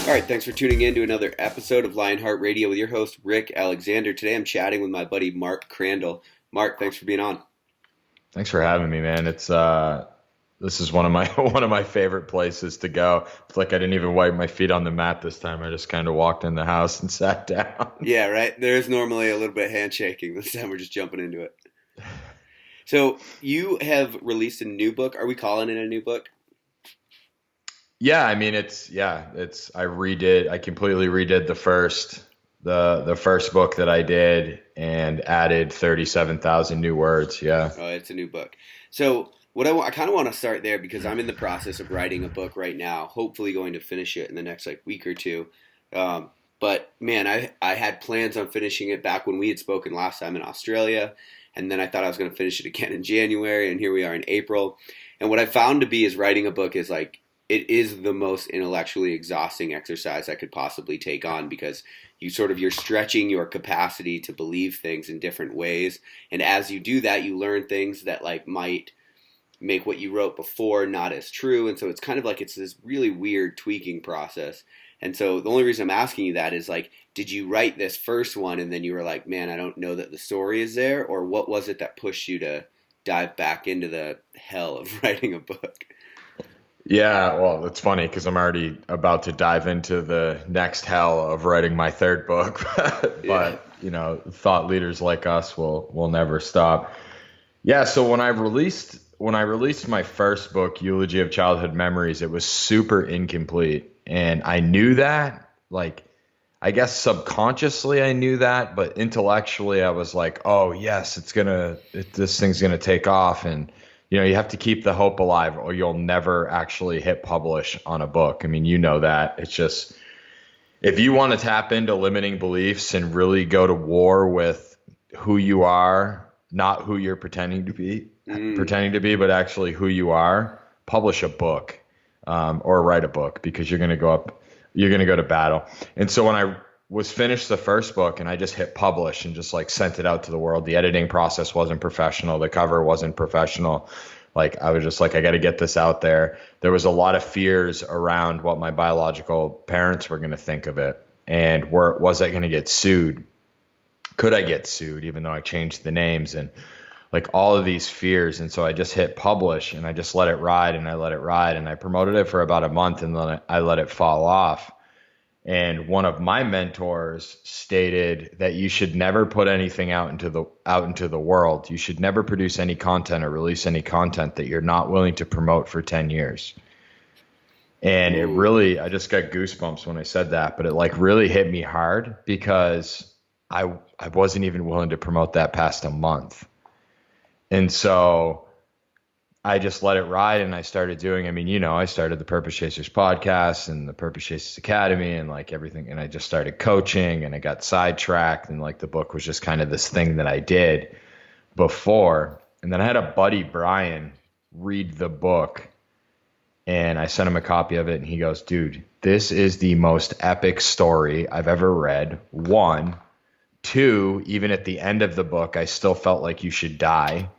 All right, thanks for tuning in to another episode of Lionheart Radio with your host, Rick Alexander. Today I'm chatting with my buddy, Mark Crandall. Mark, thanks for being on. Thanks for having me, man. This is one of my one of my favorite places to go. It's like I didn't even wipe my feet on the mat this time. I just kind of walked in the house and sat down. Yeah, right. There's normally a little bit of handshaking. This time we're just jumping into it. So you have released a new book. Are we calling it a new book? Yeah, I mean I completely redid the first book that I did and added 37,000 new words. Yeah. Oh, it's a new book. So I kind of want to start there because I'm in the process of writing a book right now, hopefully going to finish it in the next week or two. But man, I had plans on finishing it back when we had spoken last time in Australia. And then I thought I was going to finish it again in January. And here we are in April. And what I found to be is writing a book is it is the most intellectually exhausting exercise I could possibly take on because you're stretching your capacity to believe things in different ways. And as you do that, you learn things that might make what you wrote before not as true. And so it's kind of it's this really weird tweaking process. And so the only reason I'm asking you that is did you write this first one and then you were like, man, I don't know that the story is there? Or what was it that pushed you to dive back into the hell of writing a book? Yeah, well, it's funny because I'm already about to dive into the next hell of writing my third book. But thought leaders like us will never stop. Yeah, so when I released my first book, Eulogy of Childhood Memories, it was super incomplete. And I knew that, I guess subconsciously I knew that, but intellectually I was like, oh yes, this thing's gonna take off. And you have to keep the hope alive or you'll never actually hit publish on a book. I mean, that. It's just, if you want to tap into limiting beliefs and really go to war with who you are, not who you're pretending to be, but actually who you are, publish a book or write a book because you're going to go to battle. And so when I was finished the first book and I just hit publish and just sent it out to the world, the editing process wasn't professional. The cover wasn't professional. I was just I got to get this out there. There was a lot of fears around what my biological parents were going to think of it. And was I going to get sued? Could I get sued even though I changed the names and all of these fears? And so I just hit publish and I just let it ride and I let it ride and I promoted it for about a month and then I let it fall off. And one of my mentors stated that you should never put anything out into the world. You should never produce any content or release any content that you're not willing to promote for 10 years. And I just got goosebumps when I said that, but it really hit me hard because I wasn't even willing to promote that past a month. And so I just let it ride and I started doing, I started the Purpose Chasers podcast and the Purpose Chasers Academy and everything. And I just started coaching and I got sidetracked and the book was just kind of this thing that I did before. And then I had a buddy, Brian, read the book and I sent him a copy of it and he goes, dude, this is the most epic story I've ever read. 1, 2, even at the end of the book, I still felt like you should die.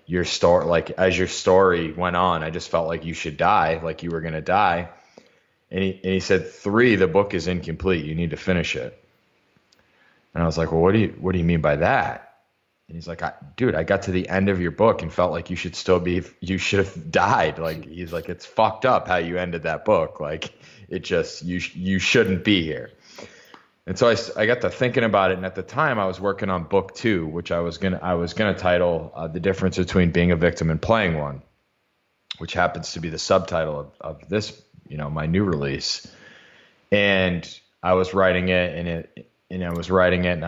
Your story, as your story went on, I just felt like you should die, you were going to die. And he said, 3, the book is incomplete. You need to finish it. And I was like, well, what do you mean by that? And he's like, dude, I got to the end of your book and felt like you should have died. He's like, it's fucked up how you ended that book. You shouldn't be here. And so I got to thinking about it, and at the time I was working on book 2, which I was gonna title "The Difference Between Being a Victim and Playing One," which happens to be the subtitle of this, my new release. And I was writing it, and I was writing it,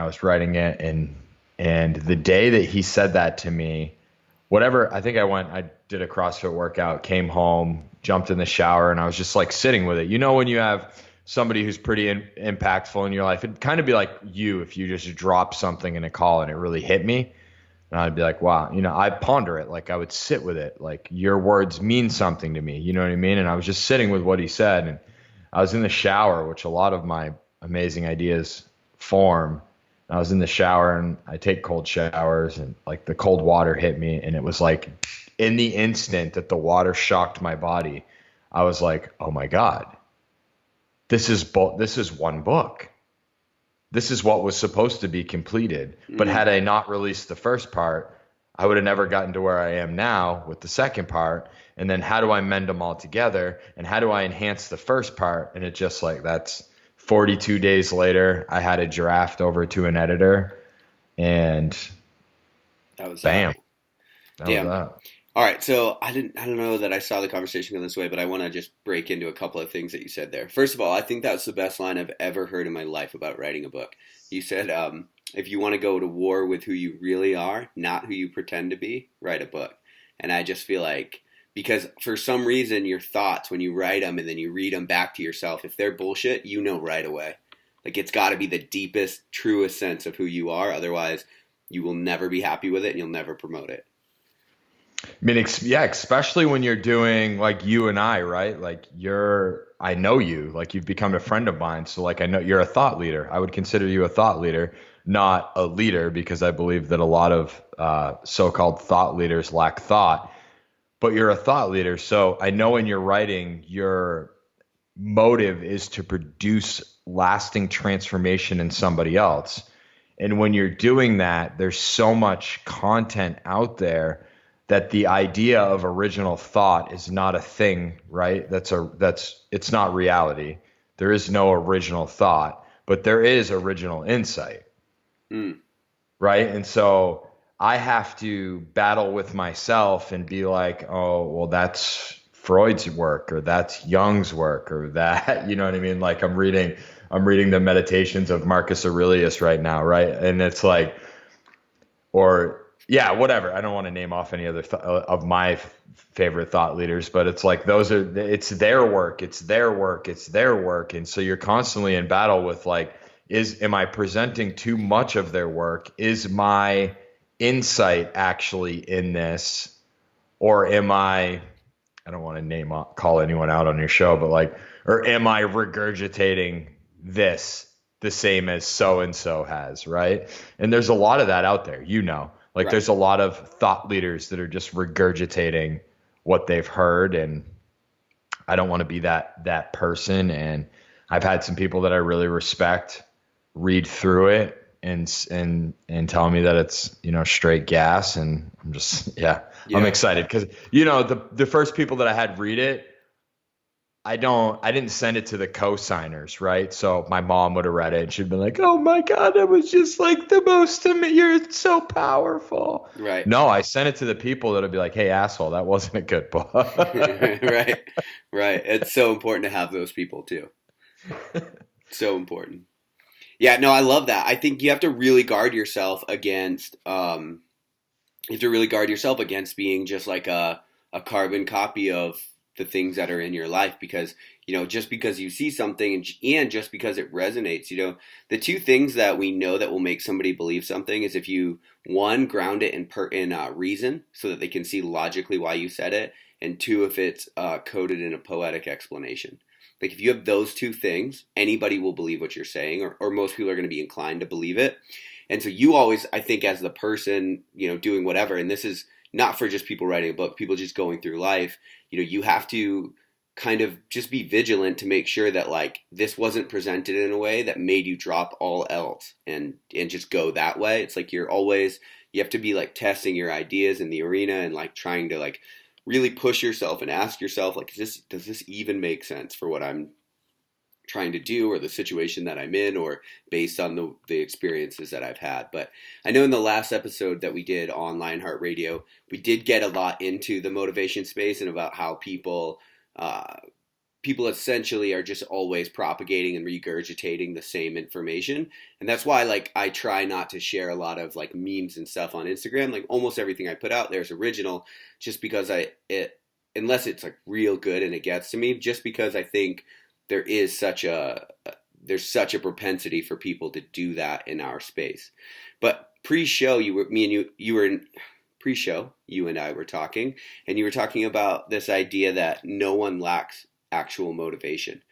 and the day that he said that to me, I did a CrossFit workout, came home, jumped in the shower, and I was just sitting with it. When you have somebody who's pretty impactful in your life, it'd kind of be like you if you just drop something in a call and it really hit me. And I'd be like, wow, I'd ponder it. I would sit with it. Your words mean something to me. You know what I mean? And I was just sitting with what he said. And I was in the shower, which a lot of my amazing ideas form. I was in the shower and I take cold showers and the cold water hit me. And it was in the instant that the water shocked my body, I was like, oh my God. this is one book. This is what was supposed to be completed. But Mm, had I not released the first part, I would have never gotten to where I am now with the second part. And then how do I mend them all together? And how do I enhance the first part? And it just like that's 42 days later, I had a draft over to an editor and that was that. bam, that was Damn. that. All right, so I don't know that I saw the conversation go this way, but I want to just break into a couple of things that you said there. First of all, I think that's the best line I've ever heard in my life about writing a book. You said, if you want to go to war with who you really are, not who you pretend to be, write a book. And I just feel like because for some reason your thoughts when you write them and then you read them back to yourself, if they're bullshit, you know right away. Like it's got to be the deepest, truest sense of who you are. Otherwise, you will never be happy with it and you'll never promote it. I mean, yeah, especially when you're doing like you and I, right? Like I know you, like you've become a friend of mine. So like I know you're a thought leader. I would consider you a thought leader, not a leader, because I believe that a lot of so-called thought leaders lack thought. But you're a thought leader. So I know in your writing, your motive is to produce lasting transformation in somebody else. And when you're doing that, there's so much content out there that the idea of original thought is not a thing, right? It's not reality. There is no original thought, but there is original insight, Mm, right? And so I have to battle with myself and be like, oh, well, that's Freud's work, or that's Jung's work, or that, you know what I mean? Like I'm reading the Meditations of Marcus Aurelius right now, right? And it's like, or yeah, whatever. I don't want to name off any other of my favorite thought leaders, but it's like it's their work, it's their work, it's their work, and so you're constantly in battle with like, am I presenting too much of their work? Is my insight actually in this, or am I? I don't want to call anyone out on your show, but like, or am I regurgitating this the same as so and so has, right? And there's a lot of that out there, you know. Like right. there's a lot of thought leaders that are just regurgitating what they've heard, and I don't want to be that person. And I've had some people that I really respect read through it and tell me that it's, you know, straight gas, and I'm just I'm Yeah. excited because, you know, the first people that I had read it, I didn't send it to the co-signers, right? So my mom would have read it and she'd been like, "Oh my God, it was just like the most, you're so powerful." Right. No, I sent it to the people that'll be like, "Hey, asshole, that wasn't a good book." Right. Right. It's so important to have those people too. So important. Yeah, no, I love that. I think you have to really guard yourself against you have to really guard yourself against being just like a carbon copy of the things that are in your life because, you know, just because you see something and just because it resonates, you know, the two things that we know that will make somebody believe something is if you, one, ground it in reason so that they can see logically why you said it, and two, if it's coded in a poetic explanation. Like if you have those two things, anybody will believe what you're saying, or most people are going to be inclined to believe it. And so you always, I think, as the person, you know, doing whatever, and this is not for just people writing a book, people just going through life, you know, you have to kind of just be vigilant to make sure that like this wasn't presented in a way that made you drop all else and just go that way. It's like you have to be like testing your ideas in the arena and like trying to like really push yourself and ask yourself like, does this even make sense for what I'm trying to do or the situation that I'm in or based on the experiences that I've had. But I know in the last episode that we did on Lionheart Radio, we did get a lot into the motivation space and about how people essentially are just always propagating and regurgitating the same information. And that's why like I try not to share a lot of like memes and stuff on Instagram. Like almost everything I put out there is original just because unless it's like real good and it gets to me, just because I think there's such a propensity for people to do that in our space. But pre-show, you were in pre-show, you and I were talking, and you were talking about this idea that no one lacks actual motivation,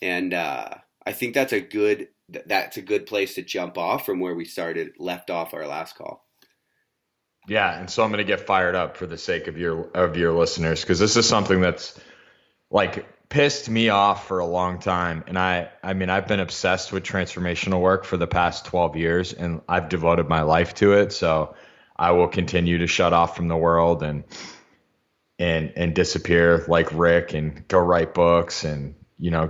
and I think that's a good place to jump off from where we left off our last call. Yeah, and so I'm going to get fired up for the sake of your listeners because this is something that's like pissed me off for a long time. And I mean, I've been obsessed with transformational work for the past 12 years and I've devoted my life to it. So I will continue to shut off from the world and disappear like Rick and go write books and,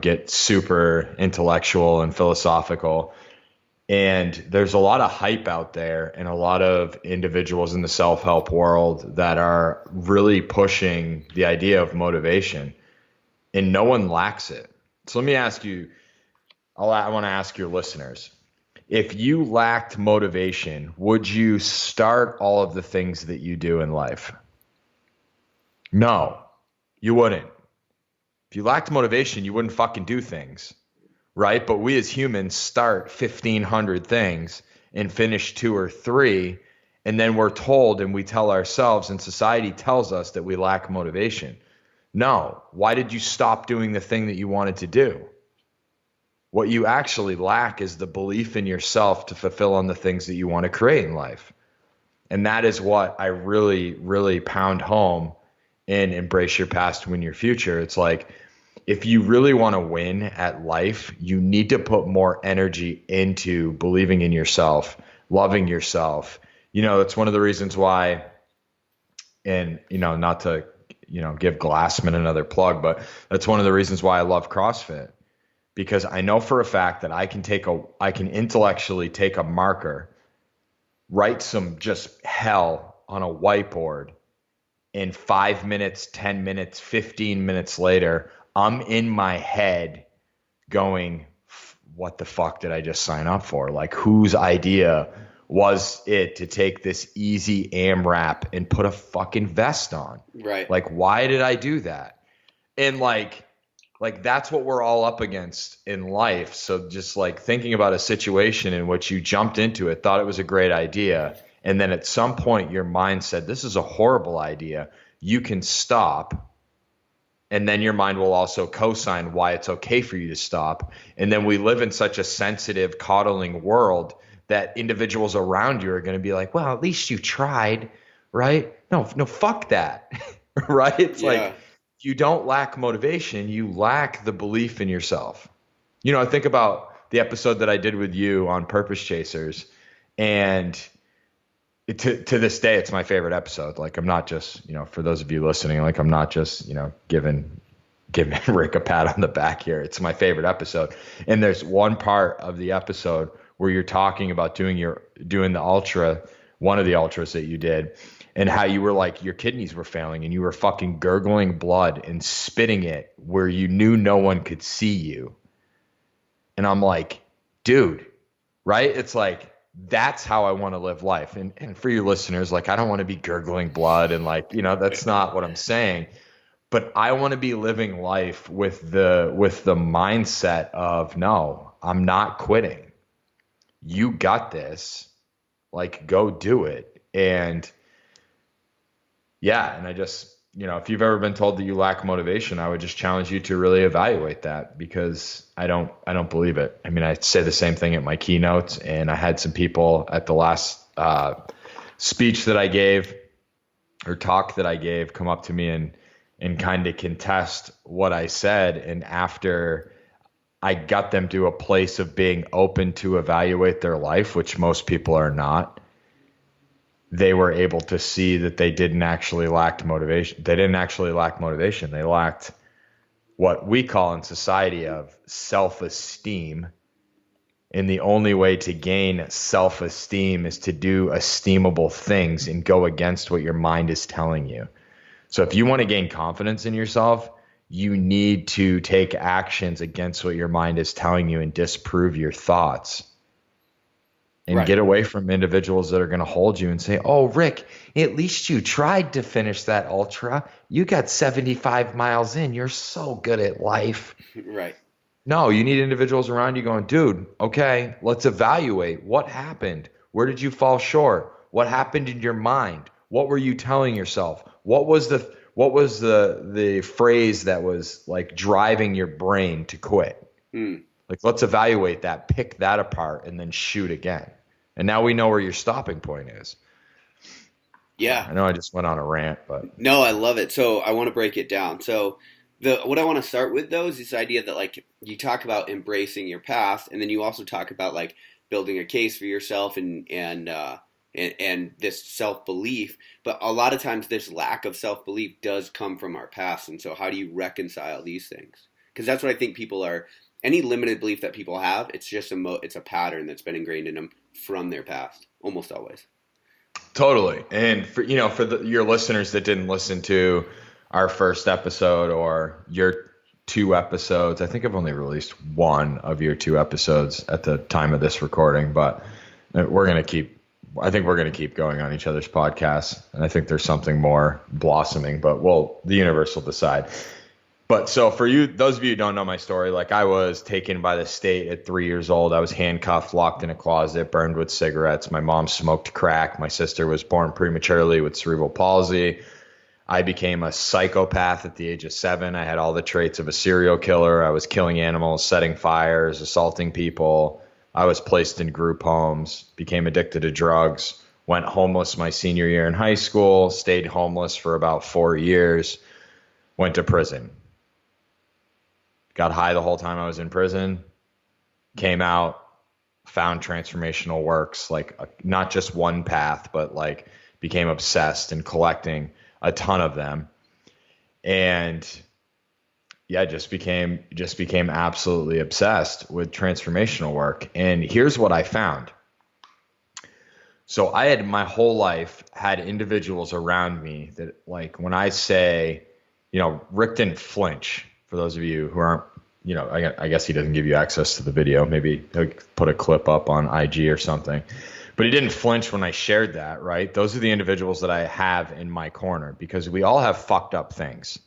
get super intellectual and philosophical. And there's a lot of hype out there and a lot of individuals in the self-help world that are really pushing the idea of motivation, and no one lacks it. So let me ask you, I want to ask your listeners, if you lacked motivation, would you start all of the things that you do in life? No, you wouldn't. If you lacked motivation, you wouldn't fucking do things, right? But we as humans start 1,500 things and finish 2 or 3, and then we're told and we tell ourselves and society tells us that we lack motivation. No. Why did you stop doing the thing that you wanted to do? What you actually lack is the belief in yourself to fulfill on the things that you want to create in life. And that is what I really, really pound home in Embrace Your Past, Win Your Future. It's like, if you really want to win at life, you need to put more energy into believing in yourself, loving yourself. That's one of the reasons why, and, not to, give Glassman another plug, but that's one of the reasons why I love CrossFit, because I know for a fact that I can intellectually take a marker, write some just hell on a whiteboard, and 5 minutes, 10 minutes, 15 minutes later, I'm in my head going, what the fuck did I just sign up for? Like, whose idea was it to take this easy AMRAP and put a fucking vest on? Right. Like, why did I do that? And like that's what we're all up against in life. So just like thinking about a situation in which you jumped into it, thought it was a great idea, and then at some point your mind said, this is a horrible idea. You can stop. And then your mind will also co-sign why it's okay for you to stop. And then we live in such a sensitive, coddling world that individuals around you are going to be like, well, at least you tried, right? No, fuck that, right? It's like, you don't lack motivation, you lack the belief in yourself. I think about the episode that I did with you on Purpose Chasers, and to this day, it's my favorite episode. Like, I'm not just, for those of you listening, like, I'm not just, giving Rick a pat on the back here. It's my favorite episode. And there's one part of the episode where you're talking about doing the ultra, one of the ultras that you did, and how you were like, your kidneys were failing and you were fucking gurgling blood and spitting it where you knew no one could see you. And I'm like, dude, right? It's like, that's how I want to live life. And for your listeners, like, I don't want to be gurgling blood and like, that's not what I'm saying. But I want to be living life with the mindset of, no, I'm not quitting. You got this. Like, go do it. And yeah, and I just, if you've ever been told that you lack motivation, I would just challenge you to really evaluate that, because I don't believe it. I mean, I say the same thing at my keynotes, and I had some people at the last speech that I gave or talk that I gave come up to me and kind of contest what I said. And after I got them to a place of being open to evaluate their life, which most people are not, they were able to see that they didn't actually lack motivation. They didn't actually lack motivation. They lacked what we call in society of self-esteem. And the only way to gain self-esteem is to do esteemable things and go against what your mind is telling you. So if you want to gain confidence in yourself, you need to take actions against what your mind is telling you and disprove your thoughts. And get away from individuals that are going to hold you and say, oh, Rick, at least you tried to finish that ultra. You got 75 miles in. You're so good at life. Right. No, you need individuals around you going, dude, okay, let's evaluate what happened. Where did you fall short? What happened in your mind? What were you telling yourself? What was the phrase that was like driving your brain to quit? Like, let's evaluate that, pick that apart, and then shoot again. And now we know where your stopping point is. Yeah. I know I just went on a rant, but. No, I love it. So I want to break it down. So The what I want to start with though is this idea that like you talk about embracing your past, and then you also talk about like building a case for yourself and this self belief. But a lot of times, this lack of self belief does come from our past, and so how do you reconcile these things? Because that's what I think people are. Any limited belief that people have, it's just it's a pattern that's been ingrained in them from their past, almost always. Totally. And for your listeners that didn't listen to our first episode or your two episodes, I think I've only released one of your two episodes at the time of this recording, but I think we're going to keep going on each other's podcasts. And I think there's something more blossoming, but the universe will decide. But so for you, those of you who don't know my story, like I was taken by the state at 3 years old. I was handcuffed, locked in a closet, burned with cigarettes. My mom smoked crack. My sister was born prematurely with cerebral palsy. I became a psychopath at the age of 7. I had all the traits of a serial killer. I was killing animals, setting fires, assaulting people. I was placed in group homes, became addicted to drugs, went homeless my senior year in high school, stayed homeless for about 4 years, went to prison. Got high the whole time I was in prison, came out, found transformational works, like not just one path, but like became obsessed and collecting a ton of them. And yeah, just became absolutely obsessed with transformational work. And here's what I found. So I had my whole life had individuals around me that, like, when I say, Rick didn't flinch. For those of you who aren't, I guess he doesn't give you access to the video. Maybe he'll put a clip up on IG or something. But he didn't flinch when I shared that, right? Those are the individuals that I have in my corner, because we all have fucked up things,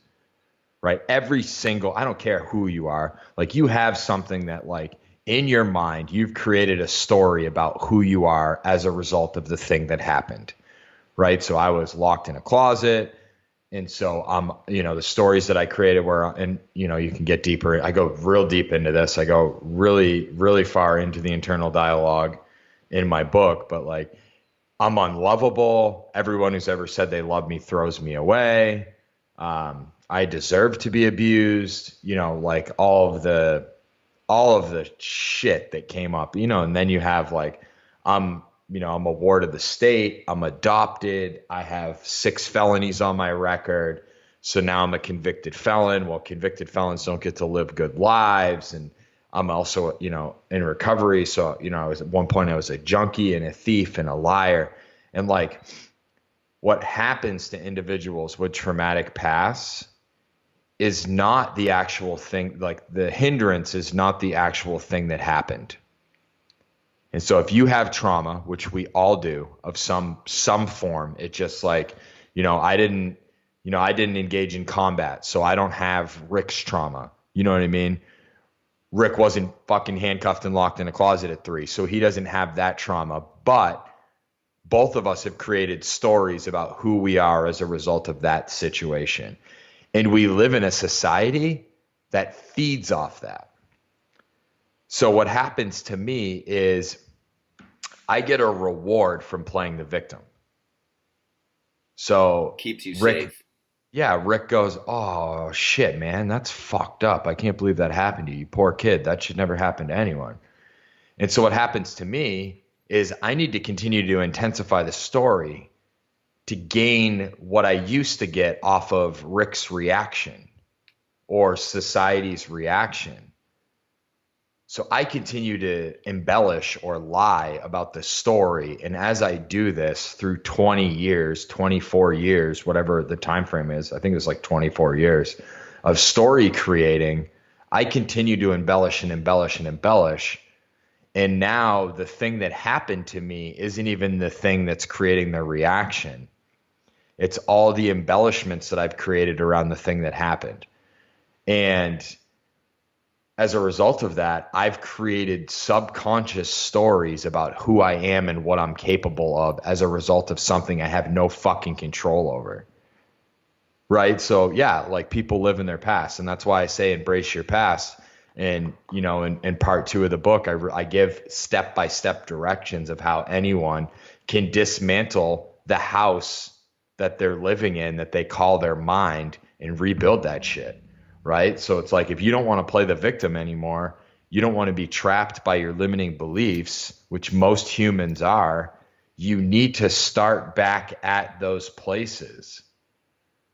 right? I don't care who you are, like you have something that, like, in your mind, you've created a story about who you are as a result of the thing that happened, right? So I was locked in a closet. And so, the stories that I created you can get deeper. I go real deep into this. I go really, really far into the internal dialogue in my book, but like, I'm unlovable. Everyone who's ever said they love me throws me away. I deserve to be abused, like all of the shit that came up, and then you have like, I'm a ward of the state. I'm adopted. I have 6 felonies on my record. So now I'm a convicted felon. Well, convicted felons don't get to live good lives. And I'm also, in recovery. So, at one point I was a junkie and a thief and a liar. And like, what happens to individuals with traumatic pasts is not the actual thing. Like, the hindrance is not the actual thing that happened. And so if you have trauma, which we all do of some form, it's just like, I didn't engage in combat, so I don't have Rick's trauma. You know what I mean? Rick wasn't fucking handcuffed and locked in a closet at 3, so he doesn't have that trauma. But both of us have created stories about who we are as a result of that situation. And we live in a society that feeds off that. So what happens to me is I get a reward from playing the victim. So Keeps you Rick, safe. yeah, Rick goes, "Oh shit, man, that's fucked up. I can't believe that happened to you. You poor kid. That should never happen to anyone." And so what happens to me is I need to continue to intensify the story to gain what I used to get off of Rick's reaction or society's reaction. So I continue to embellish or lie about the story. And as I do this through 20 years, 24 years, whatever the time frame is, I think it was like 24 years of story creating, I continue to embellish and embellish and embellish. And now the thing that happened to me isn't even the thing that's creating the reaction. It's all the embellishments that I've created around the thing that happened. And as a result of that, I've created subconscious stories about who I am and what I'm capable of as a result of something I have no fucking control over. Right? So yeah, like, people live in their past. And that's why I say embrace your past. And, in part 2 of the book, I give step-by-step directions of how anyone can dismantle the house that they're living in, that they call their mind, and rebuild that shit. right? So it's like if you don't want to play the victim anymore, you don't want to be trapped by your limiting beliefs, which most humans are, you need to start back at those places.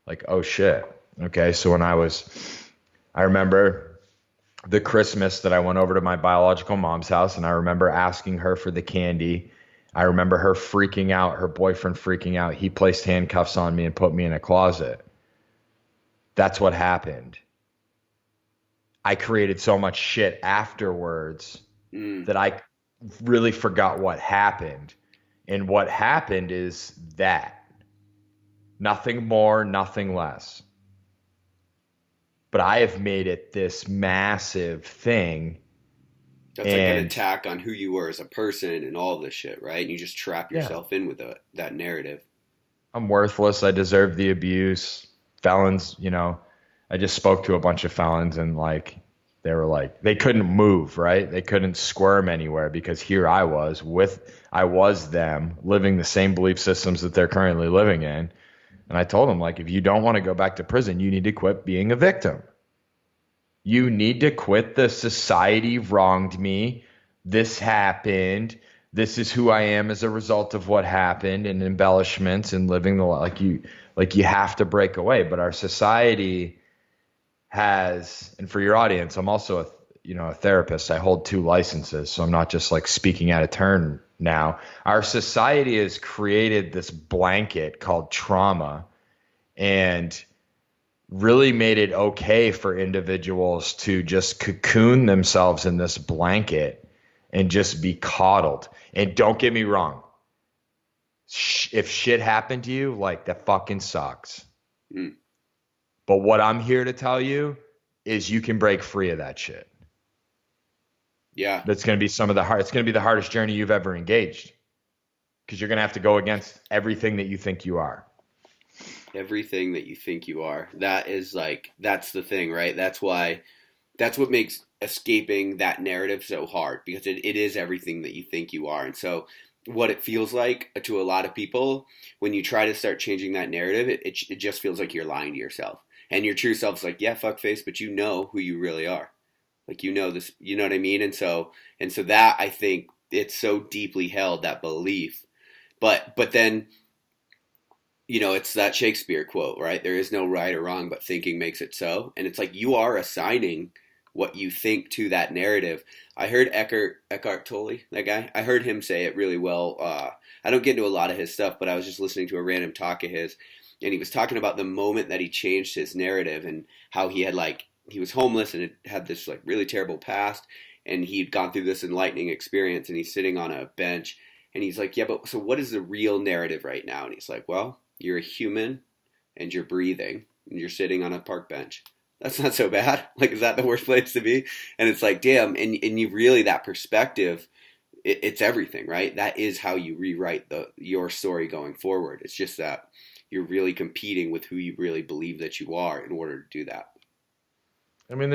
Like, oh shit. Okay, so I remember the Christmas that I went over to my biological mom's house, and I remember asking her for the candy. I remember her freaking out, her boyfriend freaking out. He placed handcuffs on me and put me in a closet. That's what happened. I created so much shit afterwards Mm. that I really forgot what happened. And what happened is that nothing more, nothing less. But I have made it this massive thing. That's like an And attack on who you were as a person and all this shit, right? And you just trap yeah, yourself in with that narrative. I'm worthless. I deserve the abuse. Felons, I just spoke to a bunch of felons and like they were like they couldn't move, right? They couldn't squirm anywhere because here I was them living the same belief systems that they're currently living in. And I told them like if you don't want to go back to prison, you need to quit being a victim. You need to quit the society wronged me. This happened. This is who I am as a result of what happened and embellishments and living the like you have to break away. But our society has, and for your audience, I'm also a therapist. I hold two licenses, so I'm not just like speaking out of turn now. Our society has created this blanket called trauma and really made it okay for individuals to just cocoon themselves in this blanket and just be coddled. And don't get me wrong, if shit happened to you, like that fucking sucks. Mm. But what I'm here to tell you is you can break free of that shit. Yeah. That's going to be it's going to be the hardest journey you've ever engaged because you're going to have to go against everything that you think you are. Everything that you think you are. That's the thing, right? That's what makes escaping that narrative so hard because it is everything that you think you are. And so what it feels like to a lot of people when you try to start changing that narrative, it just feels like you're lying to yourself. And your true self's like, yeah, fuck face, but you know who you really are. Like you know this, you know what I mean? And so that I think it's so deeply held, that belief. But then it's that Shakespeare quote, right? There is no right or wrong, but thinking makes it so. And it's like you are assigning what you think to that narrative. I heard Eckhart Tolle, that guy. I heard him say it really well. I don't get into a lot of his stuff, but I was just listening to a random talk of his, and he was talking about the moment that he changed his narrative and how he was homeless and had this like really terrible past, and he'd gone through this enlightening experience, and he's sitting on a bench, and he's like, yeah, but so what is the real narrative right now? And he's like, well, you're a human and you're breathing and you're sitting on a park bench. That's not so bad. Like, is that the worst place to be? And it's like, damn. And you really, that perspective, it's everything, right? That is how you rewrite your story going forward. It's just that you're really competing with who you really believe that you are in order to do that. I mean,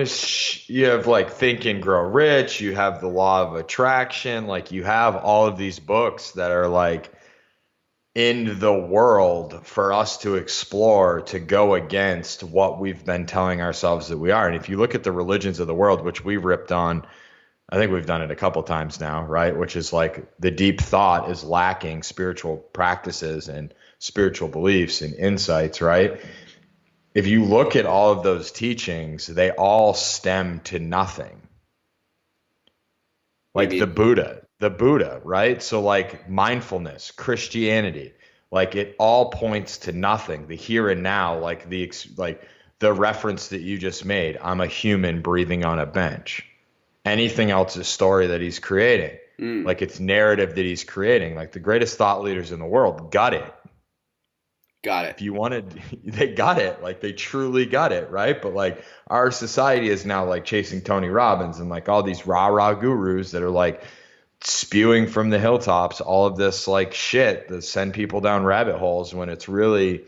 you have like Think and Grow Rich, you have the Law of Attraction, like you have all of these books that are like in the world for us to explore to go against what we've been telling ourselves that we are. And if you look at the religions of the world, which we ripped on, I think we've done it a couple times now, right? Which is like the deep thought is lacking spiritual practices and spiritual beliefs and insights, right? If you look at all of those teachings, they all stem to nothing. What do Like you mean? The Buddha, right? So like mindfulness, Christianity, like it all points to nothing, the here and now, like the reference that you just made. I'm a human breathing on a bench. Anything else is story that he's creating. Mm, Like it's narrative that he's creating. Like the greatest thought leaders in the world got it. got it. If you wanted, they got it. Like they truly got it, right? But like our society is now like chasing Tony Robbins and like all these rah rah gurus that are like spewing from the hilltops all of this like shit that send people down rabbit holes when it's really,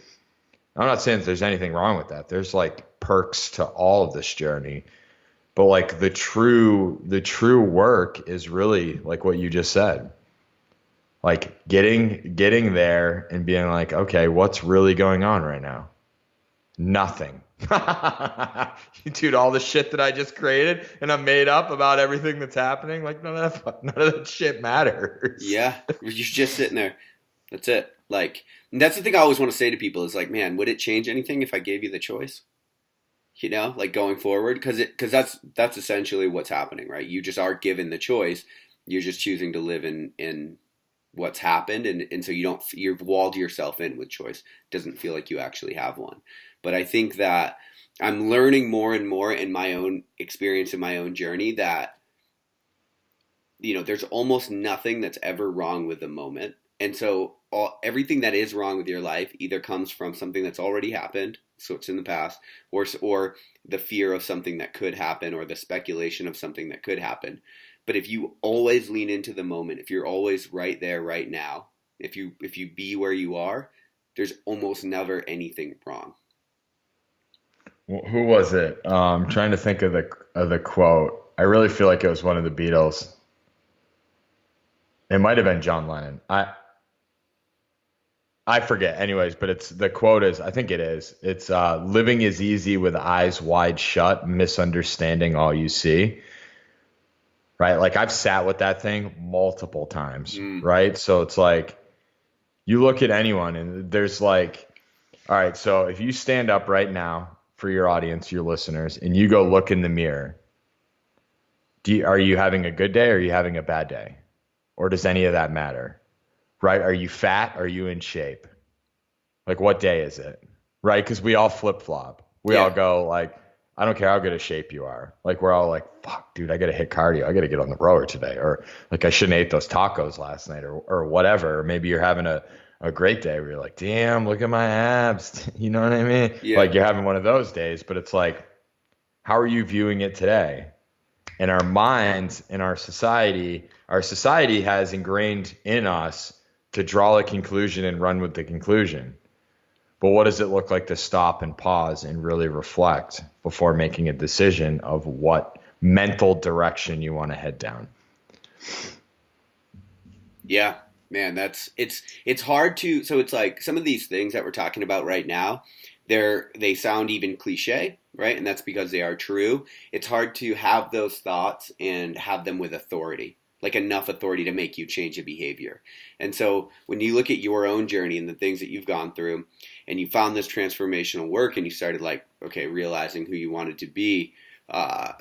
I'm not saying that there's anything wrong with that. There's like perks to all of this journey. But like the true work is really like what you just said. Like getting there and being like, okay, what's really going on right now? Nothing. Dude, all the shit that I just created and I made up about everything that's happening, like none of that shit matters. Yeah, you're just sitting there. That's it. Like, and that's the thing I always want to say to people is like, man, would it change anything if I gave you the choice? You know, like going forward, because that's essentially what's happening, right? You just are given the choice. You're just choosing to live in what's happened, and so you've walled yourself in with choice. It doesn't feel like you actually have one. But I think that I'm learning more and more in my own experience in my own journey that there's almost nothing that's ever wrong with the moment. And so everything that is wrong with your life either comes from something that's already happened, so it's in the past, or the fear of something that could happen, or the speculation of something that could happen. But if you always lean into the moment, if you're always right there, right now, if you be where you are, there's almost never anything wrong. Who was it? I'm trying to think of the quote. I really feel like it was one of the Beatles. It might have been John Lennon. I forget. Anyways, but the quote is, I think it is. It's living is easy with eyes wide shut, misunderstanding all you see. Right? Like I've sat with that thing multiple times, Mm, right? So it's like you look at anyone and there's like, all right, so if you stand up right now for your audience, your listeners, and you go look in the mirror, are you having a good day or are you having a bad day? Or does any of that matter? Right? Are you fat? Are you in shape? Like, what day is it? Right? Because we all flip flop. We all yeah, go, like, I don't care how good a shape you are. Like, we're all like, fuck, dude, I got to hit cardio. I got to get on the rower today. Or, like, I shouldn't have ate those tacos last night or whatever. Or maybe you're having a great day where you're like, damn, look at my abs. You know what I mean? yeah, Like, you're having one of those days, but it's like, how are you viewing it today? And our minds and our society has ingrained in us to draw a conclusion and run with the conclusion. But what does it look like to stop and pause and really reflect before making a decision of what mental direction you want to head down? yeah. Man, it's hard to. So it's like some of these things that we're talking about right now, they sound even cliche, right? And that's because they are true. It's hard to have those thoughts and have them with authority, like enough authority to make you change a behavior. And so when you look at your own journey and the things that you've gone through, and you found this transformational work, and you started like, okay, realizing who you wanted to be, uh,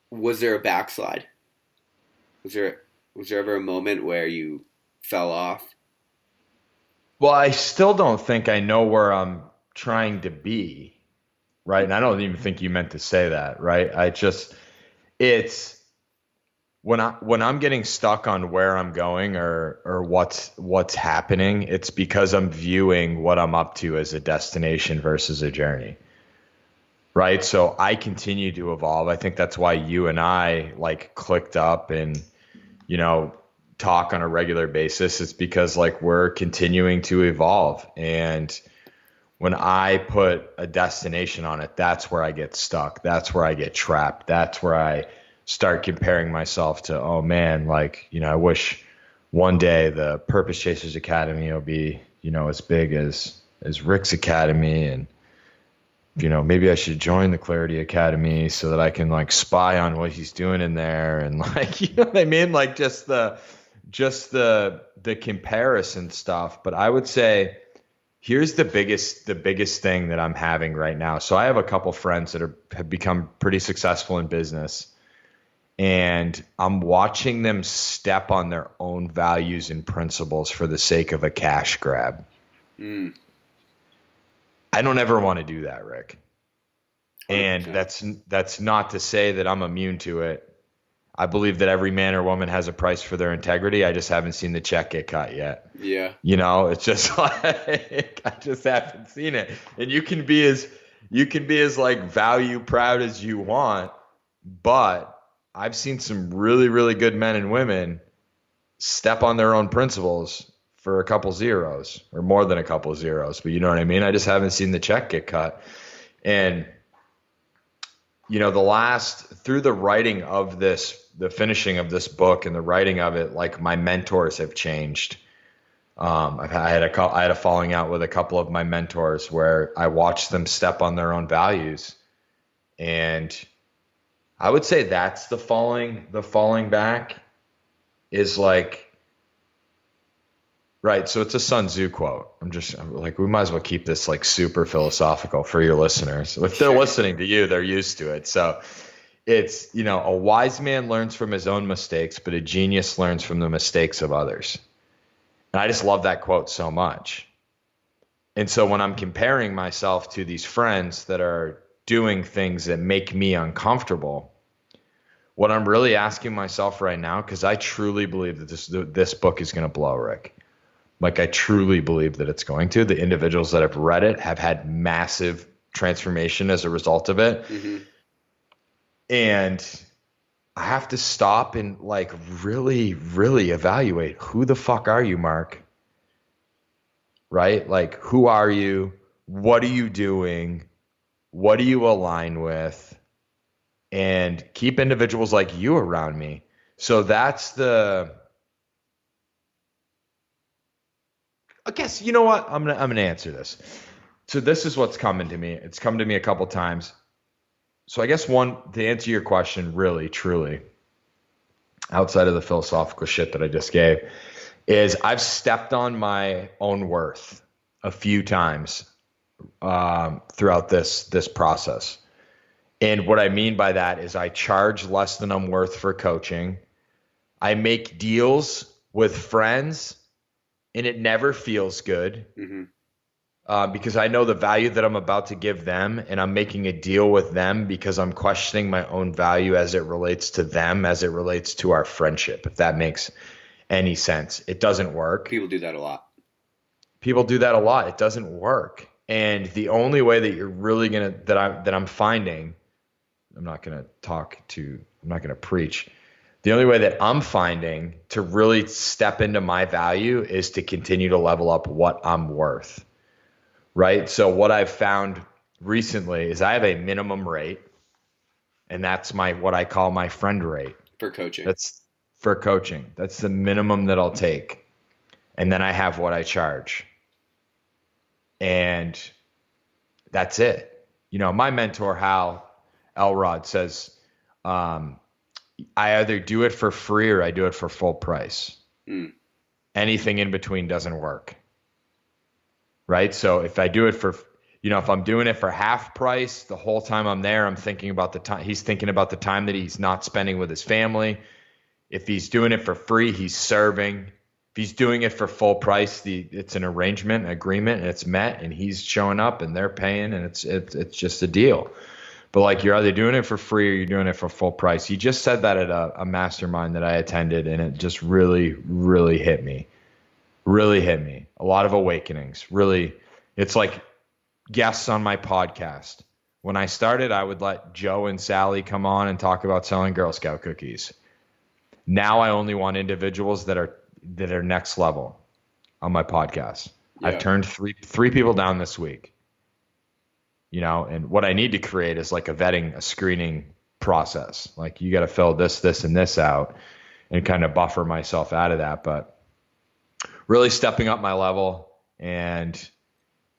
was there a backslide? Was there was there ever a moment where you fell off? Well, I still don't think I know where I'm trying to be, right? And I don't even think you meant to say that, right? It's when I'm getting stuck on where I'm going or what's happening, it's because I'm viewing what I'm up to as a destination versus a journey. Right? So I continue to evolve. I think that's why you and I like clicked up and, you know, talk on a regular basis. It's because like we're continuing to evolve. And when I put a destination on it, that's where I get stuck. That's where I get trapped. That's where I start comparing myself to, oh man, like, I wish one day the Purpose Chasers Academy will be, as big as Rick's Academy. And, maybe I should join the Clarity Academy so that I can like spy on what he's doing in there. And like, you know what I mean? Like just the comparison stuff. But I would say, here's the biggest thing that I'm having right now. So I have a couple friends that have become pretty successful in business, and I'm watching them step on their own values and principles for the sake of a cash grab. Mm, I don't ever want to do that, Rick. And 100%. that's not to say that I'm immune to it. I believe that every man or woman has a price for their integrity. I just haven't seen the check get cut yet. Yeah. It's just like I just haven't seen it. And you can be as like value proud as you want, but I've seen some really, really good men and women step on their own principles for a couple zeros or more than a couple zeros. But you know what I mean? I just haven't seen the check get cut. And through the writing of this, the finishing of this book and the writing of it, like my mentors have changed. I had a falling out with a couple of my mentors where I watched them step on their own values, and I would say that's the falling back is like, right. So it's a Sun Tzu quote. I'm like, we might as well keep this like super philosophical for your listeners. If they're Sure. listening to you, they're used to it. So it's, a wise man learns from his own mistakes, but a genius learns from the mistakes of others. And I just love that quote so much. And so when I'm comparing myself to these friends that are doing things that make me uncomfortable, what I'm really asking myself right now, because I truly believe that this book is going to blow, Rick. Like, I truly believe that it's going to. The individuals that have read it have had massive transformation as a result of it. Mm-hmm. And I have to stop and like really, really evaluate, who the fuck are you, Mark? Right? Like, who are you? What are you doing? What do you align with? And keep individuals like you around me. So I guess, you know what? I'm gonna answer this. So this is what's coming to me. It's come to me a couple times. So I guess one, to answer your question, really, truly, outside of the philosophical shit that I just gave, is I've stepped on my own worth a few times throughout this process. And what I mean by that is I charge less than I'm worth for coaching. I make deals with friends, and it never feels good. Mm-hmm. Because I know the value that I'm about to give them, and I'm making a deal with them because I'm questioning my own value as it relates to them, as it relates to our friendship, if that makes any sense. It doesn't work. People do that a lot. People do that a lot. It doesn't work. And the only way that you're really I'm finding, I'm not gonna preach. The only way that I'm finding to really step into my value is to continue to level up what I'm worth. Right? So what I've found recently is I have a minimum rate, and that's what I call my friend rate. For coaching. That's for coaching. That's the minimum that I'll take. And then I have what I charge. And that's it. My mentor, Hal Elrod, says, I either do it for free or I do it for full price. Mm. Anything in between doesn't work. Right? So if I do it for, if I'm doing it for half price, the whole time I'm there, I'm thinking about the time, he's thinking about the time that he's not spending with his family. If he's doing it for free, he's serving. If he's doing it for full price, it's an agreement, and it's met, and he's showing up and they're paying, and it's just a deal. But like, you're either doing it for free or you're doing it for full price. He just said that at a mastermind that I attended, and it just really, really hit me. Really hit me. A lot of awakenings. Really, it's like guests on my podcast. When I started, I would let Joe and Sally come on and talk about selling Girl Scout cookies. Now I only want individuals that are next level on my podcast. Yeah. I've turned three people down this week. And what I need to create is like a screening process. Like, you got to fill this, and this out, and kind of buffer myself out of that. But really stepping up my level, and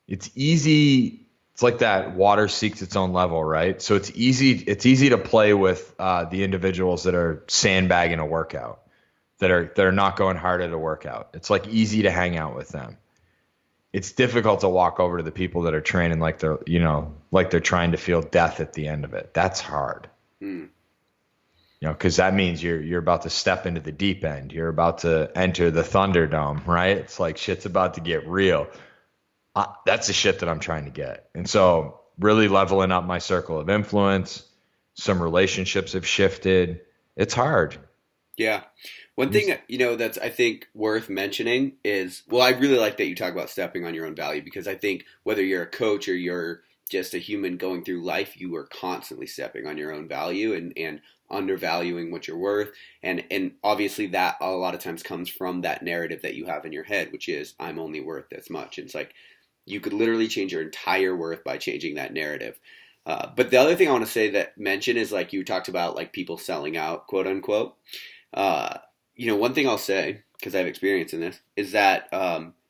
it's easy. It's like that water seeks its own level, right? So it's easy to play with the individuals that are sandbagging a workout, that are not going hard at a workout. It's like easy to hang out with them. It's difficult to walk over to the people that are training like they're trying to feel death at the end of it. That's hard. Mm. Because that means you're about to step into the deep end. You're about to enter the Thunderdome, right? It's like shit's about to get real. That's the shit that I'm trying to get. And so really leveling up my circle of influence. Some relationships have shifted. It's hard. Yeah. One thing, that's, I think, worth mentioning is, well, I really like that you talk about stepping on your own value, because I think whether you're a coach or you're just a human going through life, you are constantly stepping on your own value and undervaluing what you're worth. And obviously that a lot of times comes from that narrative that you have in your head, which is, I'm only worth this much. And it's like, you could literally change your entire worth by changing that narrative. But the other thing I want to mention is, like, you talked about like people selling out, quote unquote. One thing I'll say because I have experience in this, is that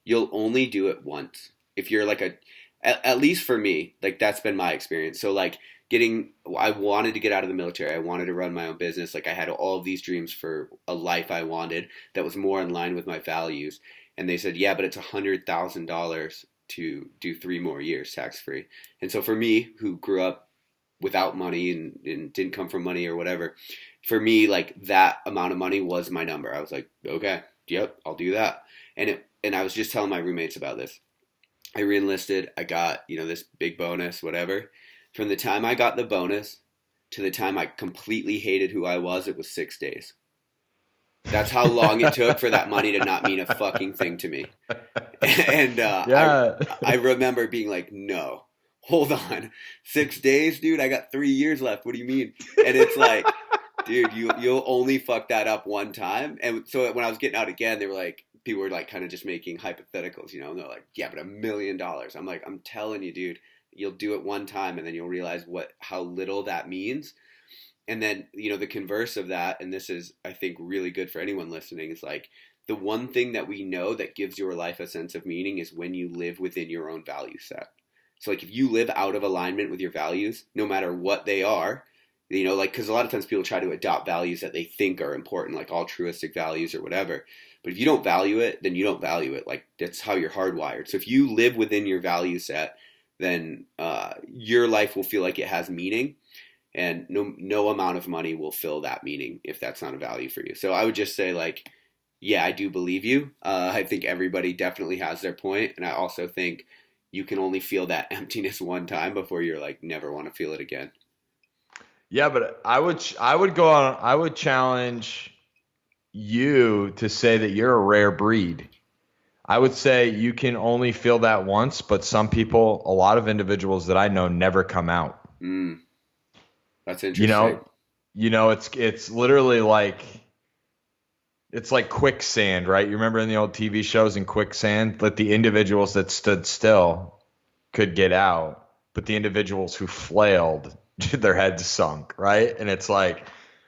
you'll only do it once. If you're like at least for me, like that's been my experience. So like I wanted to get out of the military. I wanted to run my own business. Like I had all of these dreams for a life I wanted that was more in line with my values. And they said, yeah, but it's $100,000 to do 3 more years tax free. And so for me, who grew up without money and didn't come from money or whatever, for me, like that amount of money was my number. I was like, okay, yep, I'll do that. And I was just telling my roommates about this. I reenlisted. I got, this big bonus, whatever. From the time I got the bonus to the time I completely hated who I was, it was 6 days. That's how long it took for that money to not mean a fucking thing to me. And Yeah. I remember being like, no, hold on. 6 days, dude? I got 3 years left. What do you mean? And it's like, dude, you'll only fuck that up one time. And so when I was getting out again, people were like kind of just making hypotheticals, and they're like, yeah, but $1 million. I'm like, I'm telling you, dude, you'll do it one time and then you'll realize how little that means. And then, the converse of that, and this is, I think, really good for anyone listening, is like the one thing that we know that gives your life a sense of meaning is when you live within your own value set. So like if you live out of alignment with your values, no matter what they are, because a lot of times people try to adopt values that they think are important, like altruistic values or whatever. But if you don't value it, then you don't value it. Like that's how you're hardwired. So if you live within your value set, then your life will feel like it has meaning. And no amount of money will fill that meaning if that's not a value for you. So I would just say like, yeah, I do believe you. I think everybody definitely has their point. And I also think you can only feel that emptiness one time before you're like, never want to feel it again. Yeah, but I would challenge you to say that you're a rare breed. I would say you can only feel that once, but some people, a lot of individuals that I know never come out. That's interesting. It's literally like, it's like quicksand, right? You remember in the old TV shows in quicksand, that the individuals that stood still could get out, but the individuals who flailed, their heads sunk, right? And it's like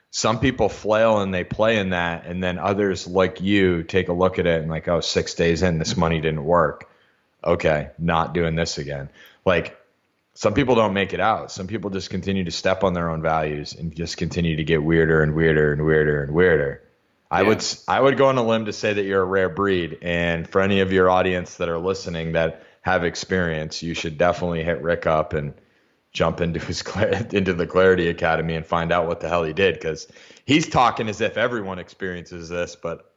some people flail and they play in that, and then others like you take a look at it and like, oh, 6 days in, this money didn't work. Okay, not doing this again. Like some people don't make it out. Some people just continue to step on their own values and just continue to get weirder and weirder and weirder and weirder. Yeah. I would go on a limb to say that you're a rare breed. And for any of your audience that are listening that have experience, you should definitely hit Rick up and jump into the Clarity Academy and find out what the hell he did, because he's talking as if everyone experiences this, but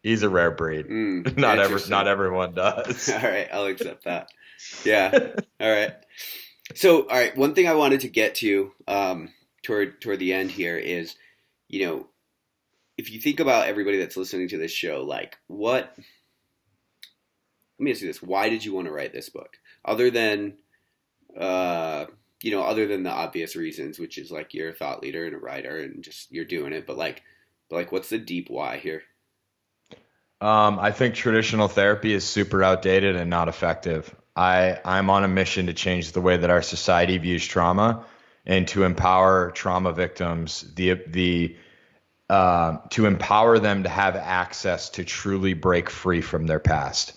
he's a rare breed. Not everyone does. All right, I'll accept that. Yeah. All right. So, all right, one thing I wanted to get to toward the end here is, if you think about everybody that's listening to this show, like let me ask you this: why did you want to write this book, other than the obvious reasons, which is like you're a thought leader and a writer and just you're doing it, but what's the deep why here? I think traditional therapy is super outdated and not effective. I'm on a mission to change the way that our society views trauma and to empower trauma victims, to empower them to have access to truly break free from their past.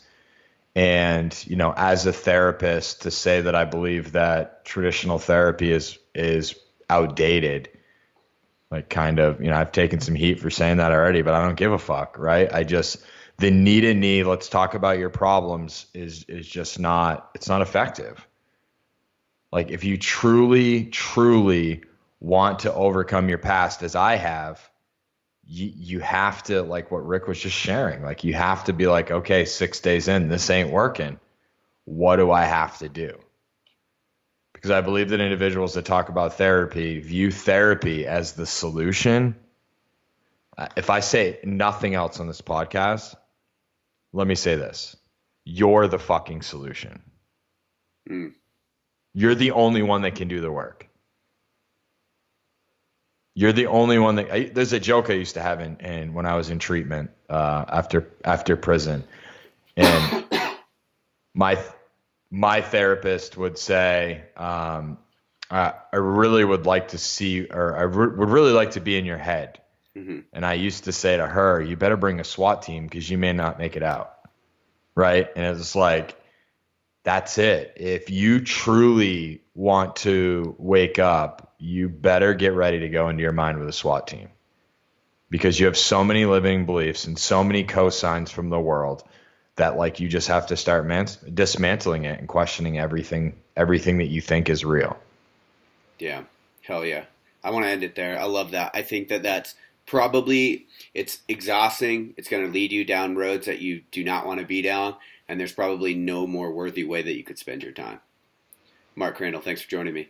And, as a therapist, to say that I believe that traditional therapy is outdated, like kind of, I've taken some heat for saying that already, but I don't give a fuck, right? The knee, let's talk about your problems is just it's not effective. Like if you truly, truly want to overcome your past, as I have, you have to, like what Rick was just sharing, like you have to be like, okay, 6 days in, this ain't working. What do I have to do? Because I believe that individuals that talk about therapy view therapy as the solution. If I say nothing else on this podcast, let me say this. You're the fucking solution. You're the only one that can do the work. You're the only one that there's a joke I used to have in when I was in treatment after prison, and my therapist would say, I really would like to see, or would really like to be in your head. Mm-hmm. And I used to say to her, you better bring a SWAT team because you may not make it out. Right. And it was like, that's it. If you truly want to wake up, you better get ready to go into your mind with a SWAT team, because you have so many limiting beliefs and so many cosigns from the world that like you just have to start dismantling it and questioning everything that you think is real. Yeah. Hell yeah. I want to end it there. I love that. I think that that's probably, it's exhausting. It's going to lead you down roads that you do not want to be down. And there's probably no more worthy way that you could spend your time. Mark Crandall, thanks for joining me.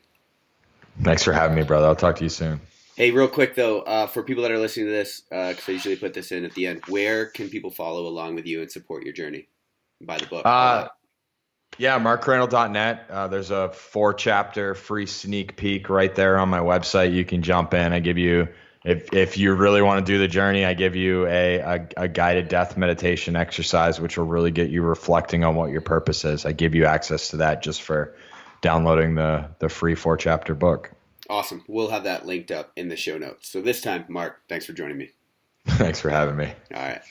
Thanks for having me, brother. I'll talk to you soon. Hey, real quick though, for people that are listening to this, because I usually put this in at the end, where can people follow along with you and support your journey? Buy the book. Yeah, markcrandall.net. There's a 4-chapter free sneak peek right there on my website. You can jump in. I give you, if you really want to do the journey, I give you a guided death meditation exercise, which will really get you reflecting on what your purpose is. I give you access to that just for downloading the free 4-chapter book. Awesome. We'll have that linked up in the show notes. So this time, Mark, thanks for joining me. Thanks for having me. All right.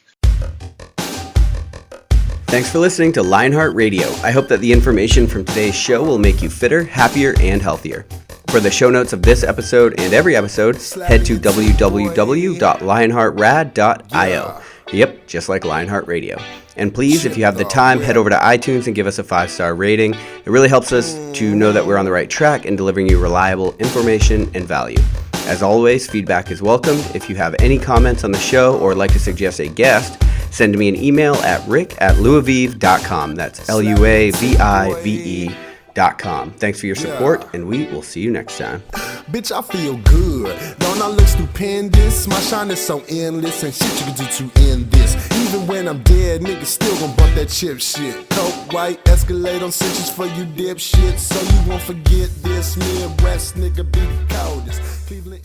Thanks for listening to Lionheart Radio. I hope that the information from today's show will make you fitter, happier, and healthier. For the show notes of this episode and every episode, head to www.lionheartrad.io. Yep, just like Lionheart Radio. And please, if you have the time, head over to iTunes and give us a 5-star rating. It really helps us to know that we're on the right track in delivering you reliable information and value. As always, feedback is welcomed. If you have any comments on the show or like to suggest a guest, send me an email at rick@luavive.com. That's LUAVIVE.com. Thanks for your support, and we will see you next time. Bitch, I feel good. Don't I look stupendous? My shine is so endless, and shit you can do to end this. Even when I'm dead, niggas still gon' bump that chip shit. Coke, white, Escalade on cinches for you dipshit. So you won't forget this. Midwest nigga be the coldest. Cleveland